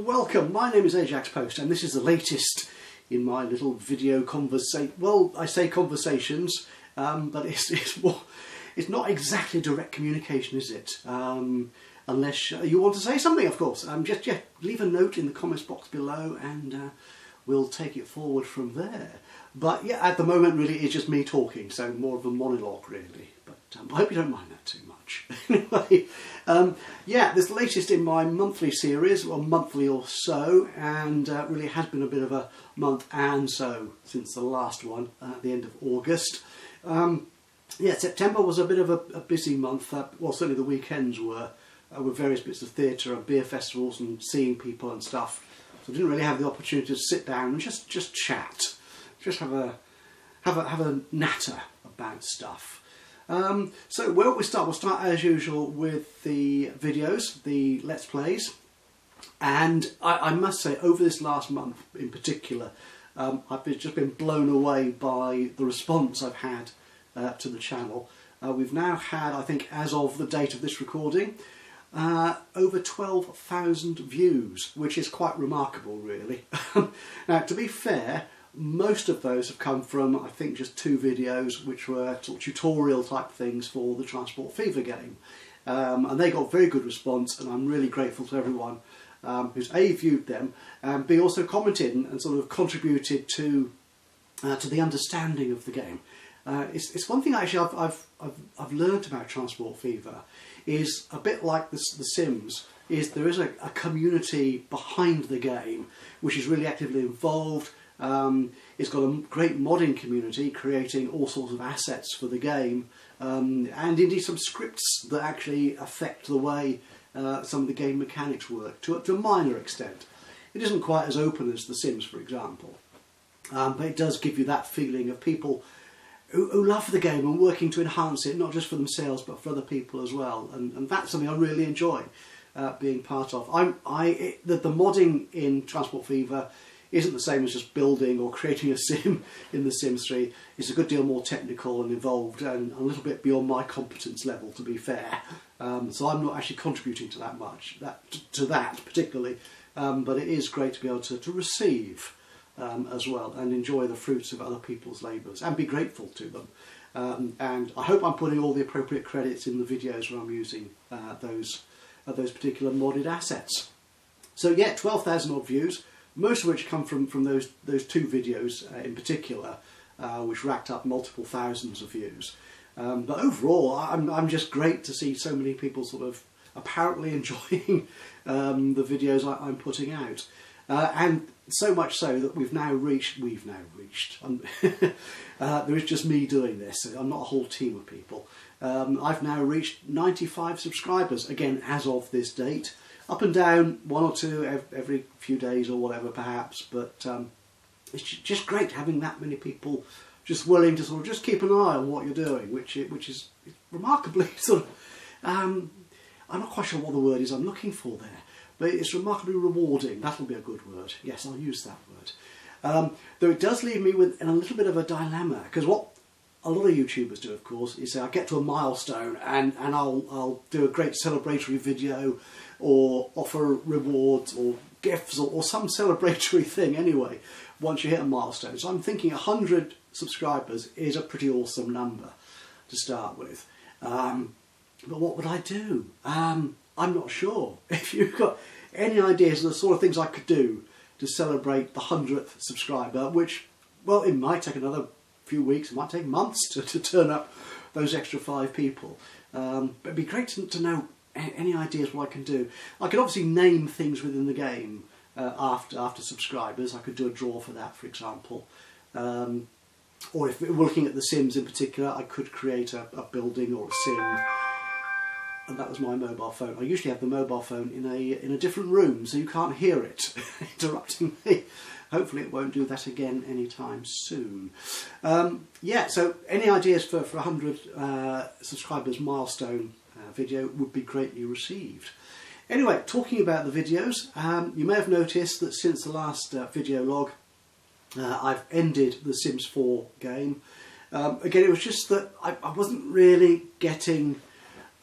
welcome. My name is Ajaxpost and this is the latest in my little video conversation. Well, I say conversations, but it's not exactly direct communication, is it? Unless you want to say something, of course. Just leave a note in the comments box below and we'll take it forward from there. But yeah, at the moment really it's just me talking, so more of a monologue really. But I hope you don't mind that too much. Anyway, yeah, this latest in my monthly series, or monthly or so, and really has been a bit of a month and so since the last one at the end of August. Yeah, September was a bit of a busy month. Well, certainly the weekends were, with various bits of theatre and beer festivals and seeing people and stuff. So I didn't really have the opportunity to sit down and just chat, just have a natter about stuff. So where will we start? We'll start as usual with the videos, the Let's Plays, and I must say over this last month in particular, I've just been blown away by the response I've had to the channel. We've now had, I think as of the date of this recording, over 12,000 views, which is quite remarkable really. Now to be fair, most of those have come from, I think, just 2 videos which were sort of tutorial type things for the Transport Fever game, and they got very good response, and I'm really grateful to everyone who's A, viewed them, and B, also commented and sort of contributed to the understanding of the game. It's one thing actually I've learned about Transport Fever is a bit like the Sims, is there is a community behind the game which is really actively involved. It's got a great modding community creating all sorts of assets for the game, and indeed some scripts that actually affect the way some of the game mechanics work to a minor extent. It isn't quite as open as The Sims, for example, but it does give you that feeling of people who love the game and working to enhance it, not just for themselves but for other people as well, and that's something I really enjoy being part of. The modding in Transport Fever isn't the same as just building or creating a sim in The Sims 3. It's a good deal more technical and involved and a little bit beyond my competence level, to be fair. So I'm not actually contributing to that much, to that particularly, but it is great to be able to receive as well and enjoy the fruits of other people's labours and be grateful to them. And I hope I'm putting all the appropriate credits in the videos where I'm using those particular modded assets. So yeah, 12,000 odd views, most of which come from those 2 videos in particular, which racked up multiple thousands of views. But overall, I'm just great to see so many people sort of apparently enjoying the videos I'm putting out, and so much so that we've now reached. There is just me doing this. I'm not a whole team of people. I've now reached 95 subscribers again as of this date. Up and down, 1 or 2 every few days or whatever perhaps, but it's just great having that many people just willing to sort of just keep an eye on what you're doing, which is remarkably sort of, I'm not quite sure what the word is I'm looking for there, but it's remarkably rewarding. That'll be a good word. Yes, I'll use that word. Though it does leave me in a little bit of a dilemma, because what a lot of YouTubers do, of course, is say I get to a milestone and I'll do a great celebratory video or offer rewards or gifts or some celebratory thing anyway once you hit a milestone. So I'm thinking 100 subscribers is a pretty awesome number to start with. But what would I do? I'm not sure. If you've got any ideas of the sort of things I could do to celebrate the 100th subscriber, which, well, it might take another few weeks, it might take months to turn up those extra 5 people. But it'd be great to know any ideas what I can do. I could obviously name things within the game after subscribers. I could do a draw for that, for example. Or if we're looking at The Sims in particular, I could create a building or a sim. And that was my mobile phone. I usually have the mobile phone in a different room, so you can't hear it interrupting me. Hopefully it won't do that again anytime soon. Yeah, so any ideas for 100 subscribers milestone video would be greatly received. Anyway, talking about the videos, you may have noticed that since the last video log, I've ended the Sims 4 game. Again, it was just that I wasn't really getting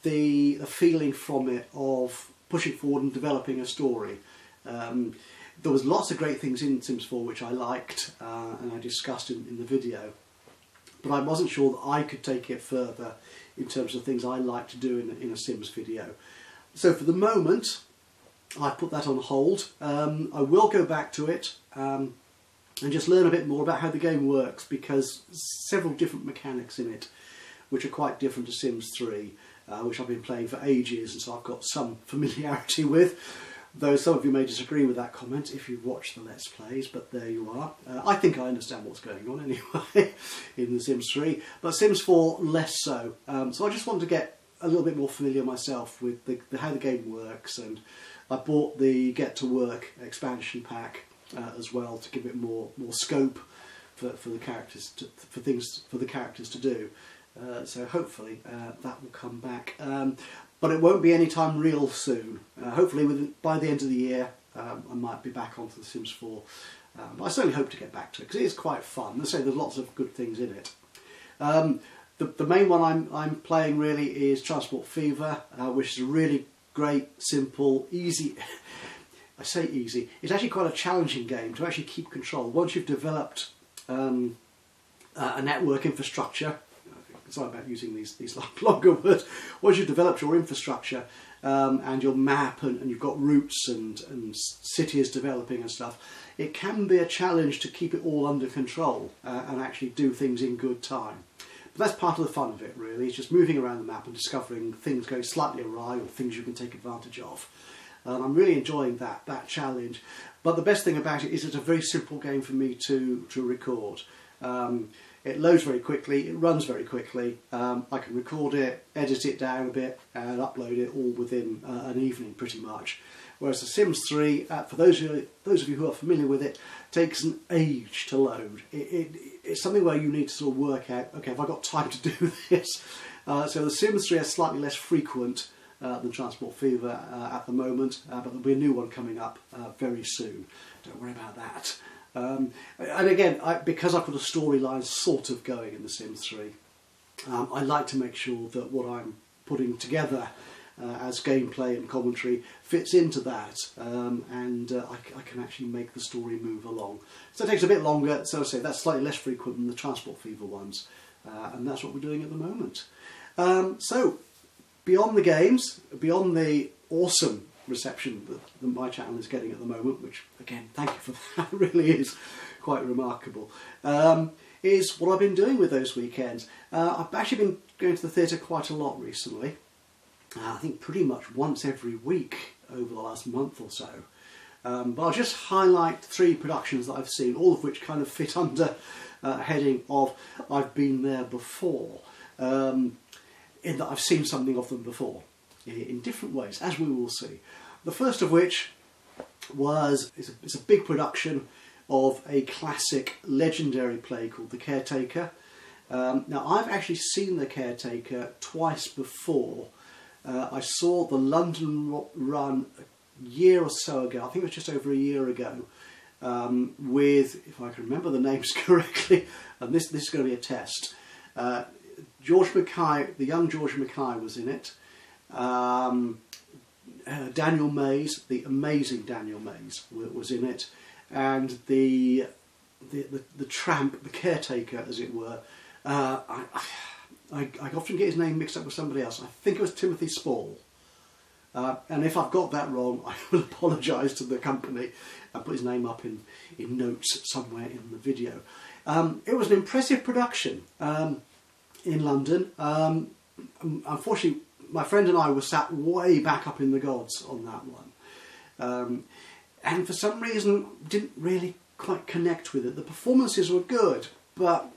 the feeling from it of pushing forward and developing a story. There was lots of great things in Sims 4 which I liked and I discussed in the video, but I wasn't sure that I could take it further in terms of things I like to do in a Sims video. So for the moment, I put that on hold. I will go back to it and just learn a bit more about how the game works, because several different mechanics in it which are quite different to Sims 3, which I've been playing for ages, and so I've got some familiarity with. Though some of you may disagree with that comment if you've watched the Let's Plays, but there you are. I think I understand what's going on anyway in The Sims 3, but Sims 4 less so. So I just wanted to get a little bit more familiar myself with how the game works, and I bought the Get to Work expansion pack as well to give it more scope for the characters for the characters to do. So hopefully that will come back. But it won't be any time real soon. Hopefully by the end of the year I might be back onto The Sims 4. But I certainly hope to get back to it, because it is quite fun. As I say, there's lots of good things in it. The main one I'm playing really is Transport Fever, which is a really great, simple, easy... I say easy, it's actually quite a challenging game to actually keep control. Once you've developed a network infrastructure, sorry about using these longer words. Once you've developed your infrastructure and your map, and you've got routes and cities developing and stuff, it can be a challenge to keep it all under control and actually do things in good time. But that's part of the fun of it, really. It's just moving around the map and discovering things going slightly awry or things you can take advantage of. I'm really enjoying that challenge. But the best thing about it is it's a very simple game for me to record. It loads very quickly, it runs very quickly. I can record it, edit it down a bit and upload it all within an evening pretty much. Whereas The Sims 3, for those of you who are familiar with it, takes an age to load. It's something where you need to sort of work out, okay, have I got time to do this? So The Sims 3 is slightly less frequent than Transport Fever at the moment, but there'll be a new one coming up very soon. Don't worry about that. And again, because I've got a storyline sort of going in The Sims 3, I like to make sure that what I'm putting together as gameplay and commentary fits into that, and I can actually make the story move along. So it takes a bit longer, so I say that's slightly less frequent than the Transport Fever ones, and that's what we're doing at the moment. So, beyond the games, beyond the awesome reception that my channel is getting at the moment, which again, thank you for that, really is quite remarkable, is what I've been doing with those weekends. I've actually been going to the theatre quite a lot recently. I think pretty much once every week over the last month or so. But I'll just highlight 3 productions that I've seen, all of which kind of fit under a heading of I've been there before, in that I've seen something of them before, in different ways, as we will see. The first of which is a big production of a classic legendary play called The Caretaker. Now I've actually seen The Caretaker twice before. I saw the London run a year or so ago, I think it was just over a year ago, with, if I can remember the names correctly, and this is going to be a test, George Mackay, the young George Mackay was in it. Daniel Mays, the amazing Daniel Mays, was in it, and the tramp, the caretaker, as it were. I often get his name mixed up with somebody else. I think it was Timothy Spall. And if I've got that wrong, I will apologise to the company and put his name up in notes somewhere in the video. It was an impressive production in London. Unfortunately, my friend and I were sat way back up in the gods on that one. And for some reason, didn't really quite connect with it. The performances were good, but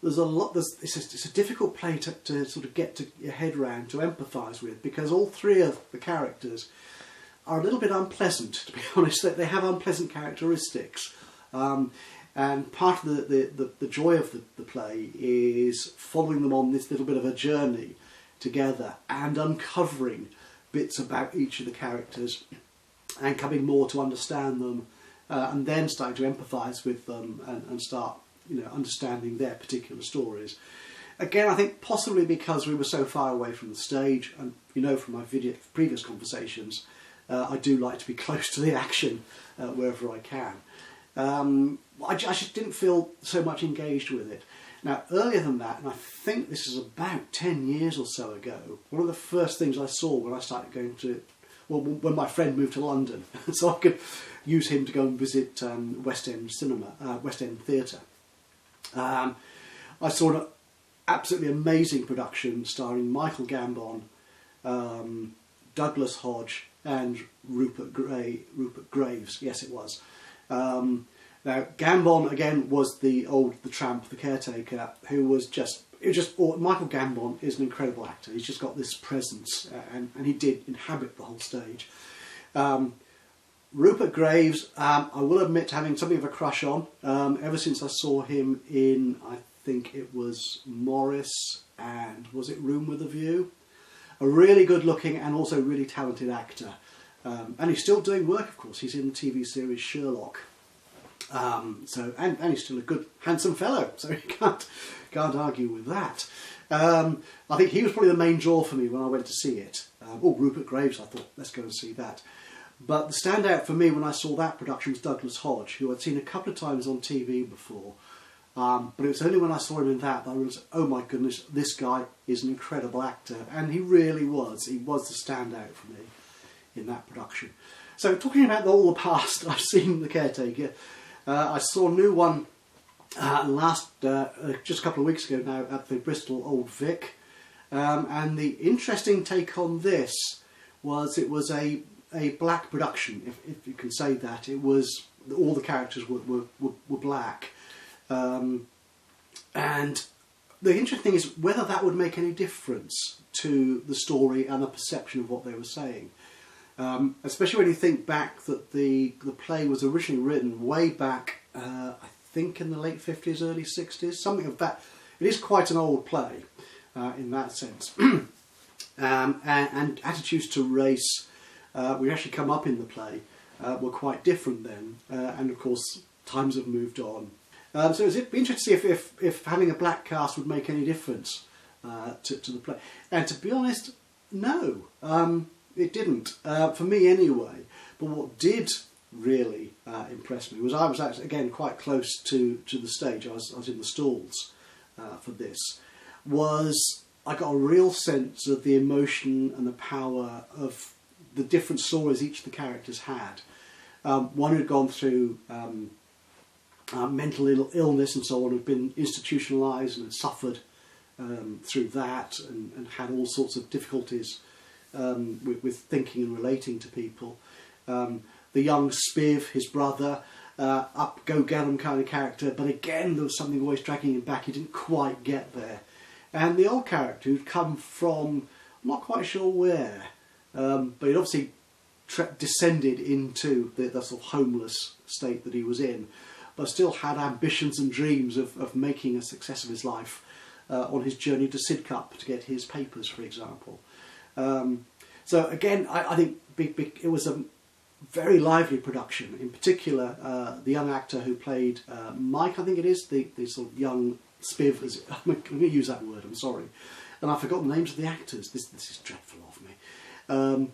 there's a lot. It's a difficult play to sort of get to your head round, to empathise with, because all 3 of the characters are a little bit unpleasant, to be honest. They have unpleasant characteristics, and part of the joy of the play is following them on this little bit of a journey together and uncovering bits about each of the characters and coming more to understand them, and then starting to empathise with them and start, understanding their particular stories. Again, I think possibly because we were so far away from the stage, and from my previous conversations, I do like to be close to the action wherever I can. I just didn't feel so much engaged with it. Now, earlier than that, and I think this is about 10 years or so ago, one of the first things I saw when I started going to, well, when my friend moved to London, so I could use him to go and visit West End Cinema, West End Theatre. I saw an absolutely amazing production starring Michael Gambon, Douglas Hodge, and Rupert Graves. Yes, it was. Now, Gambon again was the tramp, the caretaker, who was just. Michael Gambon is an incredible actor. He's just got this presence, and he did inhabit the whole stage. Rupert Graves, I will admit, having something of a crush on ever since I saw him in, I think it was Morris, and was it Room with a View? A really good-looking and also really talented actor, and he's still doing work. Of course, he's in the TV series Sherlock. And he's still a good, handsome fellow, so you can't argue with that. I think he was probably the main draw for me when I went to see it. Rupert Graves, I thought, let's go and see that. But the standout for me when I saw that production was Douglas Hodge, who I'd seen a couple of times on TV before. But it was only when I saw him in that I realised, oh my goodness, this guy is an incredible actor. And he really was. He was the standout for me in that production. So talking about all the past, I've seen The Caretaker. I saw a new one just a couple of weeks ago now at the Bristol Old Vic, and the interesting take on this was it was a black production, if you can say that. It was all the characters were black, and the interesting thing is whether that would make any difference to the story and the perception of what they were saying. Especially when you think back that the play was originally written way back, I think in the late 50s, early 60s, something of that. It is quite an old play in that sense. And attitudes to race, which actually come up in the play, were quite different then. And of course, times have moved on. So it'd be interesting to see if having a black cast would make any difference to the play. And to be honest, no. It didn't, for me anyway. But what did really impress me was I was actually, again, quite close to the stage. I was in the stalls for this. Was I got a real sense of the emotion and the power of the different stories each of the characters had. One who'd gone through mental illness and so on, had been institutionalised and had suffered through that and had all sorts of difficulties with thinking and relating to people. The young Spiv, his brother, up go get 'em kind of character, but again there was something always dragging him back. He didn't quite get there. And the old character who'd come from, I'm not quite sure where, but he'd obviously descended into the sort of homeless state that he was in, but still had ambitions and dreams of making a success of his life on his journey to Sidcup to get his papers, for example. So again, I think it was a very lively production. In particular, the young actor who played Mike, I think it is, the sort of young Spiv. I'm going to use that word, I'm sorry. And I've forgotten the names of the actors. This is dreadful of me.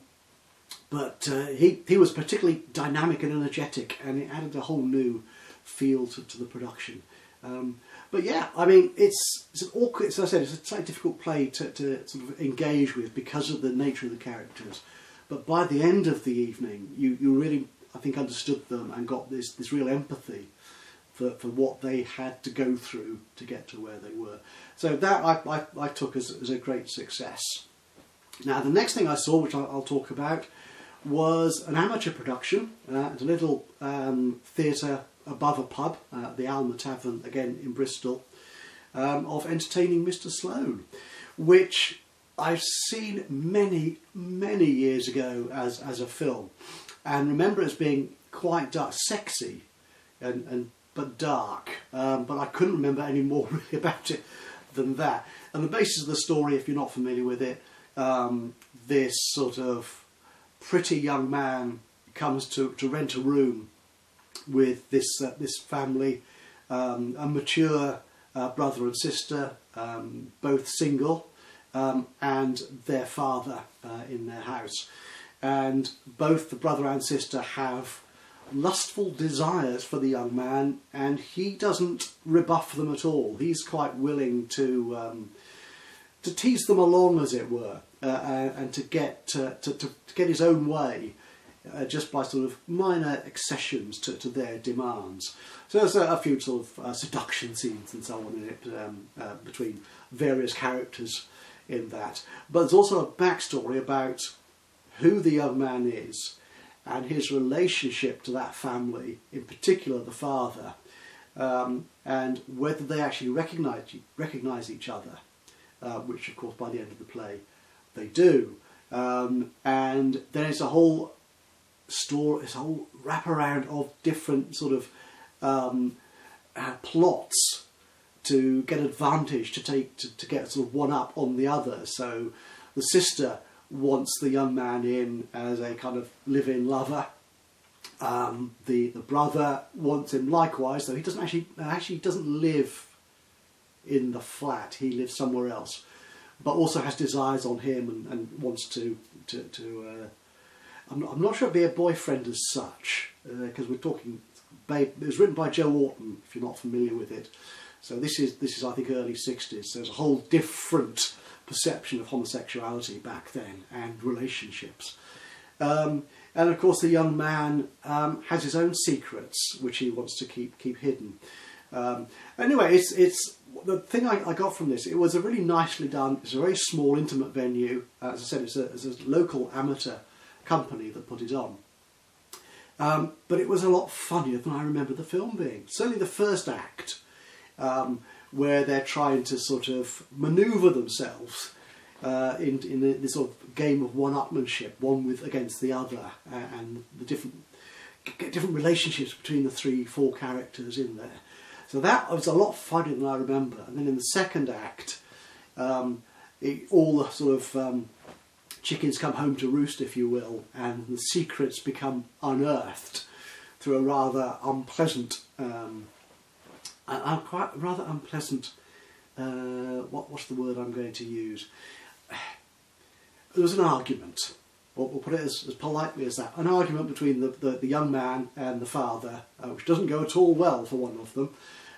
But he was particularly dynamic and energetic, and it added a whole new feel to the production. But yeah, I mean, it's an awkward, as I said, it's a slightly difficult play to sort of engage with because of the nature of the characters. But by the end of the evening, you really, I think, understood them and got this real empathy for what they had to go through to get to where they were. So that I took as a great success. Now, the next thing I saw, which I'll talk about, was an amateur production at a little theatre above a pub, the Alma Tavern, again in Bristol, of Entertaining Mr Sloane, which I've seen many, many years ago as a film, and remember it as being quite dark, sexy, but dark, but I couldn't remember any more really about it than that. And the basis of the story, if you're not familiar with it, this sort of pretty young man comes to rent a room with this family, a mature brother and sister, both single, and their father in their house. and both the brother and sister have lustful desires for the young man, and he doesn't rebuff them at all. He's quite willing to tease them along, as it were, and to get his own way, just by sort of minor accessions to their demands. So there's a few sort of seduction scenes and so on in it between various characters in that. But there's also a backstory about who the young man is and his relationship to that family, in particular the father, and whether they actually recognise each other, which of course by the end of the play they do. And then it's a whole story, it's a whole wraparound of different sort of plots to get advantage, to get sort of one up on the other. So the sister wants the young man in as a kind of live-in lover. The brother wants him likewise, though he doesn't actually doesn't live in the flat. He lives somewhere else, but also has desires on him and wants to. I'm not sure it'd be a boyfriend as such, because we're talking. It was written by Joe Orton, if you're not familiar with it. So this is I think early 60s. So there's a whole different perception of homosexuality back then and relationships. And of course the young man has his own secrets which he wants to keep hidden. Anyway, it's the thing I got from this. It was a really nicely done. It's a very small, intimate venue. As I said, it's a local amateur company that put it on. But it was a lot funnier than I remember the film being. Certainly the first act, where they're trying to sort of manoeuvre themselves in this sort of game of one-upmanship, one against the other, and the different relationships between the 3-4 characters in there. So that was a lot funnier than I remember. And then in the second act, all the sort of chickens come home to roost, if you will, and the secrets become unearthed through a rather unpleasant, what's the word I'm going to use? There was an argument. We'll put it as politely as that. An argument between the young man and the father, which doesn't go at all well for one of them.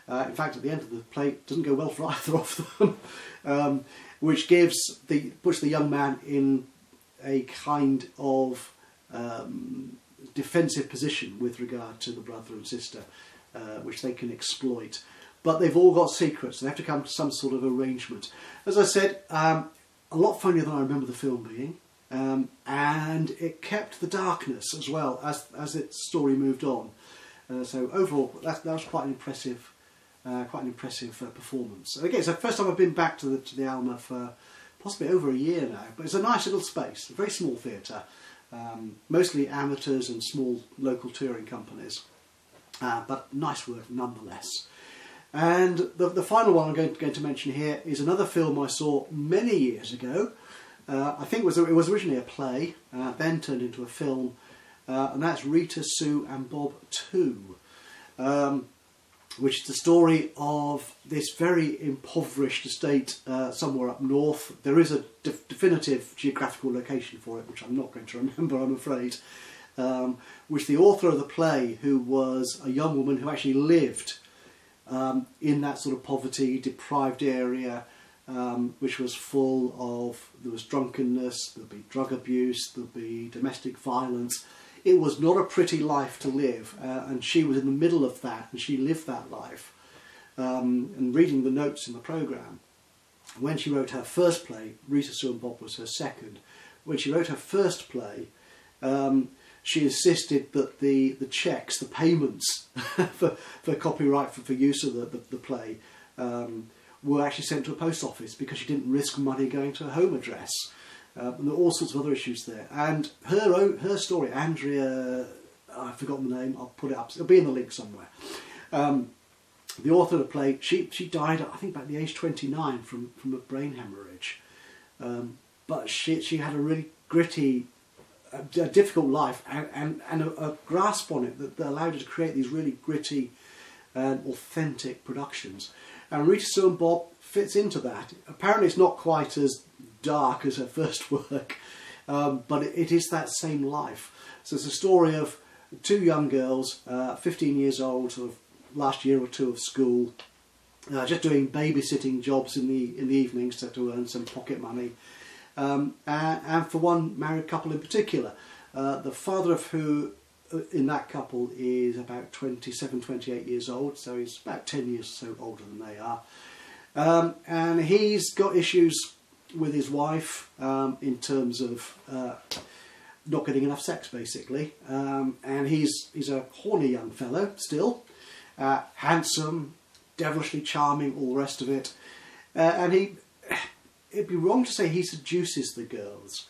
In fact, at the end of the play, it doesn't go well for either of them, which puts the young man in a kind of defensive position with regard to the brother and sister, which they can exploit. But they've all got secrets, so they have to come to some sort of arrangement. As I said, a lot funnier than I remember the film being, and it kept the darkness as well as its story moved on. So overall, that was quite an impressive performance. Again, it's the first time I've been back to the Alma for possibly over a year now, but it's a nice little space, a very small theatre, mostly amateurs and small local touring companies, but nice work nonetheless. And the final one I'm going to mention here is another film I saw many years ago. I think it was originally a play, then turned into a film, and that's Rita Sue and Bob 2. Which is the story of this very impoverished estate somewhere up north. There is a definitive geographical location for it, which I'm not going to remember, I'm afraid, which the author of the play, who was a young woman who actually lived in that sort of poverty, deprived area, which was full of, there was drunkenness, there'd be drug abuse, there'd be domestic violence. It was not a pretty life to live, and she was in the middle of that, and she lived that life. And reading the notes in the programme, when she wrote her first play, Rita Sue and Bob was her second, when she wrote her first play, she insisted that the checks, the payments for copyright for use of the play, were actually sent to a post office because she didn't risk money going to a home address. And there are all sorts of other issues there. And her story, Andrea, I've forgotten the name, I'll put it up, it'll be in the link somewhere. The author of the play, she died, I think, at the age 29 from a brain hemorrhage. But she had a really gritty, difficult life and a grasp on it that allowed her to create these really gritty and authentic productions. And Rita Sue and Bob fits into that. Apparently it's not quite as dark as her first work, but it is that same life. So it's a story of two young girls, 15 years old, sort of last year or two of school, just doing babysitting jobs in the evenings to earn some pocket money. And for one married couple in particular, the father of who in that couple is about 27, 28 years old, so he's about 10 years or so older than they are. And he's got issues with his wife in terms of not getting enough sex, basically. And he's a horny young fellow still, handsome, devilishly charming, all the rest of it. And it'd be wrong to say he seduces the girls,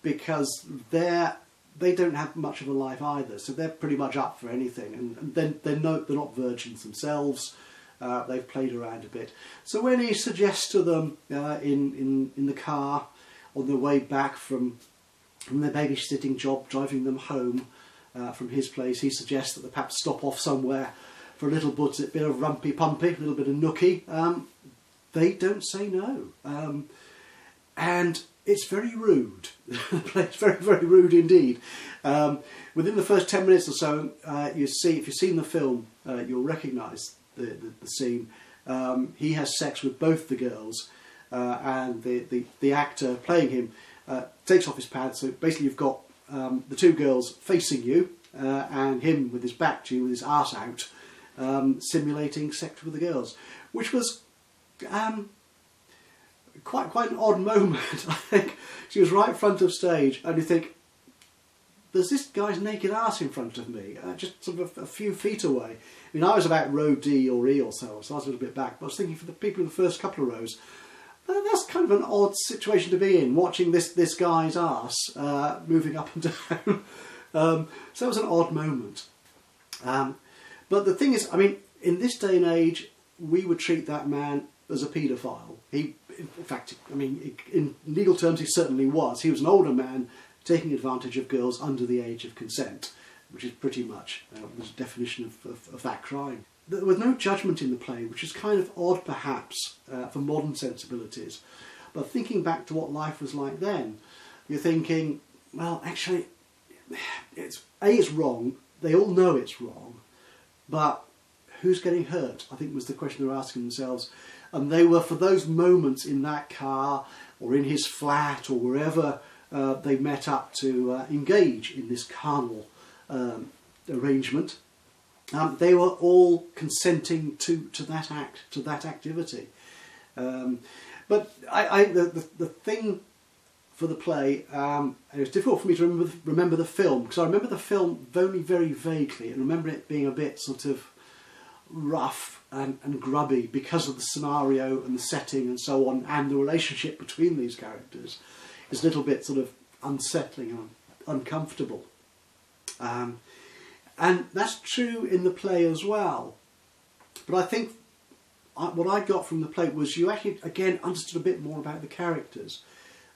because they don't have much of a life either, so they're pretty much up for anything, and then they're not virgins themselves. They've played around a bit. So when he suggests to them in the car on their way back from their babysitting job, driving them home from his place, he suggests that they perhaps stop off somewhere for a little bit of rumpy-pumpy, a little bit of nookie. They don't say no. And it's very rude. It's very, very rude indeed. Within the first 10 minutes or so, if you've seen the film, you'll recognise the scene. He has sex with both the girls, and the actor playing him takes off his pants. So basically you've got the two girls facing you, and him with his back to you, with his arse out, simulating sex with the girls, which was quite an odd moment. I think she was right front of stage, and you think, there's this guy's naked arse in front of me, just sort of a few feet away. I mean, I was about row D or E or so I was a little bit back, but I was thinking for the people in the first couple of rows, that's kind of an odd situation to be in, watching this guy's arse moving up and down. So it was an odd moment. But the thing is, I mean, in this day and age, we would treat that man as a paedophile. In fact, I mean, in legal terms, he certainly was. He was an older man taking advantage of girls under the age of consent, which is pretty much the definition of that crime. There was no judgment in the play, which is kind of odd perhaps for modern sensibilities. But thinking back to what life was like then, you're thinking, well, actually, it's wrong. They all know it's wrong, but who's getting hurt? I think was the question they were asking themselves. And they were, for those moments in that car or in his flat or wherever they met up to engage in this carnal arrangement, they were all consenting to that act, to that activity. But the thing for the play, and it was difficult for me to remember the film, because I remember the film only very vaguely, and remember it being a bit sort of rough and grubby because of the scenario and the setting and so on, and the relationship between these characters is a little bit sort of unsettling and uncomfortable. And that's true in the play as well. But I think what I got from the play was you actually, again, understood a bit more about the characters.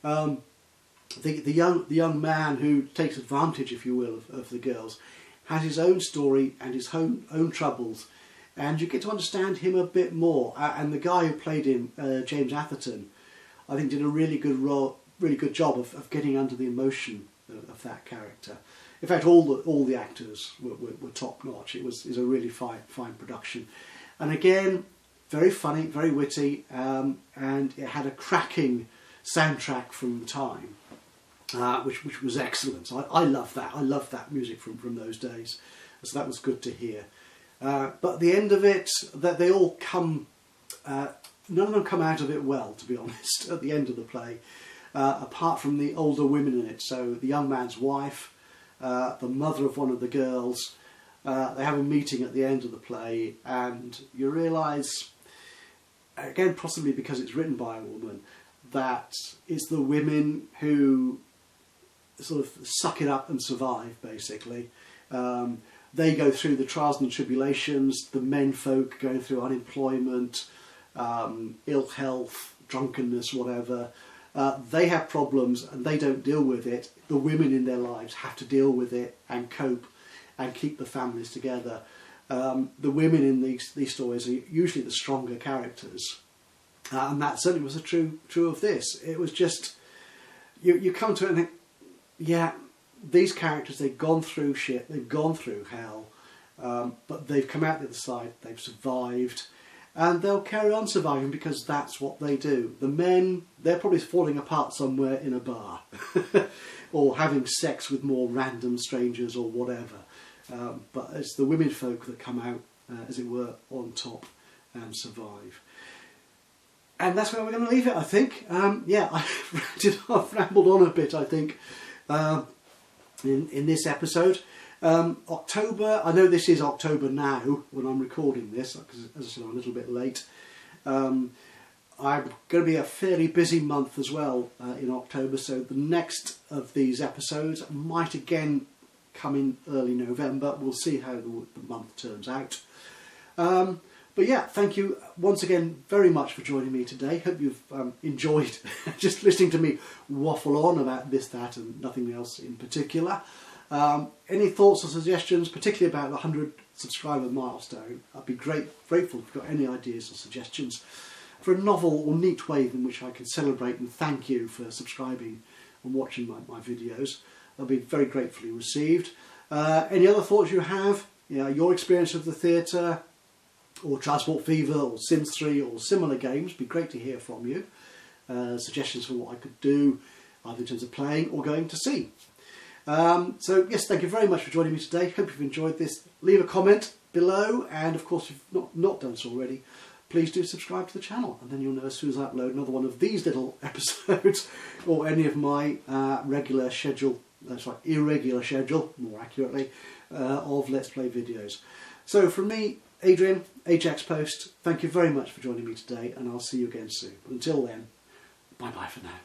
The young man who takes advantage, if you will, of the girls has his own story and his own troubles, and you get to understand him a bit more. And the guy who played him, James Atherton, I think did a really good job of getting under the emotion of that character. In fact, all the actors were top notch. It was a really fine production, and again, very funny, very witty, and it had a cracking soundtrack from the time, which was excellent. So I love that. I love that music from those days. So that was good to hear. But at the end of it, that they all come, none of them come out of it well, to be honest, at the end of the play, apart from the older women in it. So the young man's wife, the mother of one of the girls, they have a meeting at the end of the play, and you realise, again, possibly because it's written by a woman, that it's the women who sort of suck it up and survive, basically. They go through the trials and tribulations, the men folk going through unemployment, ill health, drunkenness, whatever. They have problems and they don't deal with it. The women in their lives have to deal with it and cope and keep the families together. The women in these stories are usually the stronger characters. And that certainly was true of this. It was just, you come to it and think, yeah, these characters, they've gone through shit, they've gone through hell, but they've come out the other side, they've survived, and they'll carry on surviving because that's what they do. The men, they're probably falling apart somewhere in a bar or having sex with more random strangers or whatever. But it's the women folk that come out, as it were, on top and survive. And that's where we're going to leave it, I think. Yeah, I've rambled on a bit, I think, in this episode. October, I know this is October now when I'm recording this, because as I said, I'm a little bit late. I'm going to be a fairly busy month as well in October, so the next of these episodes might again come in early November. We'll see how the month turns out. But yeah, thank you once again very much for joining me today. Hope you've enjoyed just listening to me waffle on about this, that and nothing else in particular. Any thoughts or suggestions, particularly about the 100 subscriber milestone, I'd be grateful if you've got any ideas or suggestions for a novel or neat way in which I can celebrate and thank you for subscribing and watching my videos. I'll be very gratefully received. Any other thoughts you have, your experience of the theatre, or Transport Fever, or Sims 3, or similar games, it'd be great to hear from you. Suggestions for what I could do, either in terms of playing or going to see. So yes, thank you very much for joining me today. Hope you've enjoyed this. Leave a comment below, and of course, if you've not done so already, please do subscribe to the channel, and then you'll know as soon as I upload another one of these little episodes, or any of my irregular schedule, more accurately, of Let's Play videos. So from me, Adrian, Ajaxpost, thank you very much for joining me today, and I'll see you again soon. But until then, bye bye for now.